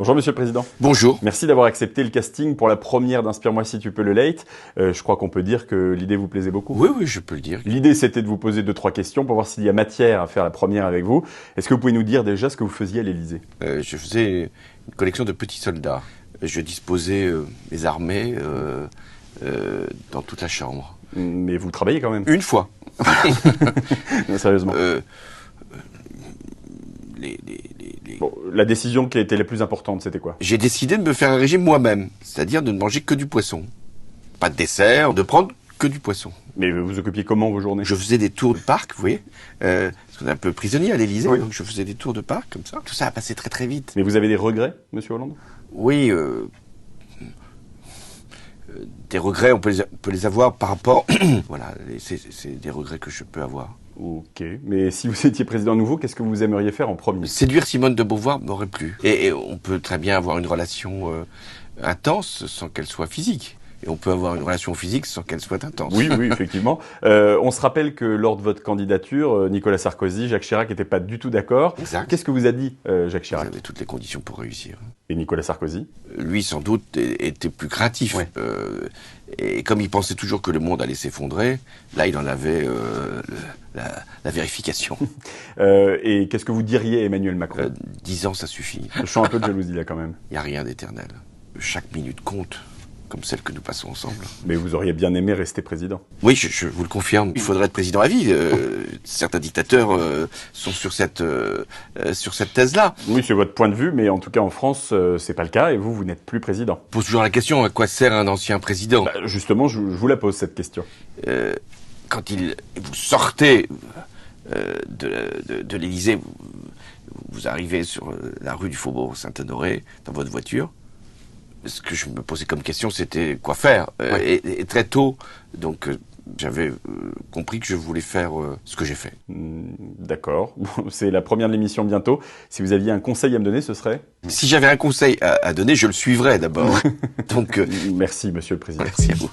Bonjour Monsieur le Président. Bonjour. Merci d'avoir accepté le casting pour la première d'Inspire-moi si tu peux le late. Je crois qu'on peut dire que l'idée vous plaisait beaucoup. Oui, je peux le dire. L'idée c'était de vous poser 2-3 questions pour voir s'il y a matière à faire la première avec vous. Est-ce que vous pouvez nous dire déjà ce que vous faisiez à l'Élysée? Je faisais une collection de petits soldats. Je disposais mes armées dans toute la chambre. Mais vous travaillez quand même. Une fois. Non, sérieusement. Bon, la décision qui a été la plus importante, c'était quoi? J'ai décidé de me faire un régime moi-même, c'est-à-dire de ne manger que du poisson. Pas de dessert, de prendre que du poisson. Mais vous occupiez comment vos journées? Je faisais des tours de parc, vous voyez, parce qu'on est un peu prisonnier à l'Élysée, Oui. donc je faisais des tours de parc comme ça. Tout ça a passé très très vite. Mais vous avez des regrets, Monsieur Hollande? Oui, des regrets, on peut les avoir par rapport... Voilà, c'est des regrets que je peux avoir. Ok. Mais si vous étiez président nouveau, qu'est-ce que vous aimeriez faire en premier? Séduire Simone de Beauvoir m'aurait plu. Et on peut très bien avoir une relation intense sans qu'elle soit physique. Et on peut avoir une relation physique sans qu'elle soit intense. Oui, effectivement. On se rappelle que lors de votre candidature, Nicolas Sarkozy, Jacques Chirac n'étaient pas du tout d'accord. Exact. Qu'est-ce que vous a dit Jacques Vous Chirac? avez toutes les conditions pour réussir. Et Nicolas Sarkozy? Lui, sans doute, était plus craintif. Ouais. Et comme il pensait toujours que le monde allait s'effondrer, là, il en avait la vérification. Et qu'est-ce que vous diriez à Emmanuel Macron? 10 ans, ça suffit. Je sens un peu de jalousie là quand même. Il n'y a rien d'éternel. Chaque minute compte, comme celle que nous passons ensemble. Mais vous auriez bien aimé rester président. Oui, je vous le confirme. Il faudrait être président à vie. Certains dictateurs sont sur cette thèse-là. Oui, c'est votre point de vue, mais en tout cas en France, c'est pas le cas et vous n'êtes plus président. On pose toujours la question, à quoi sert un ancien président? Justement, je vous la pose cette question. Quand vous sortez de l'Élysée, vous arrivez sur la rue du Faubourg Saint-Honoré dans votre voiture. Ce que je me posais comme question, c'était quoi faire. Ouais. Et très tôt, donc j'avais compris que je voulais faire ce que j'ai fait. D'accord. Bon, c'est la première de l'émission bientôt. Si vous aviez un conseil à me donner, ce serait? Si j'avais un conseil à donner, je le suivrais d'abord. Donc, Merci, Monsieur le Président. merci à vous.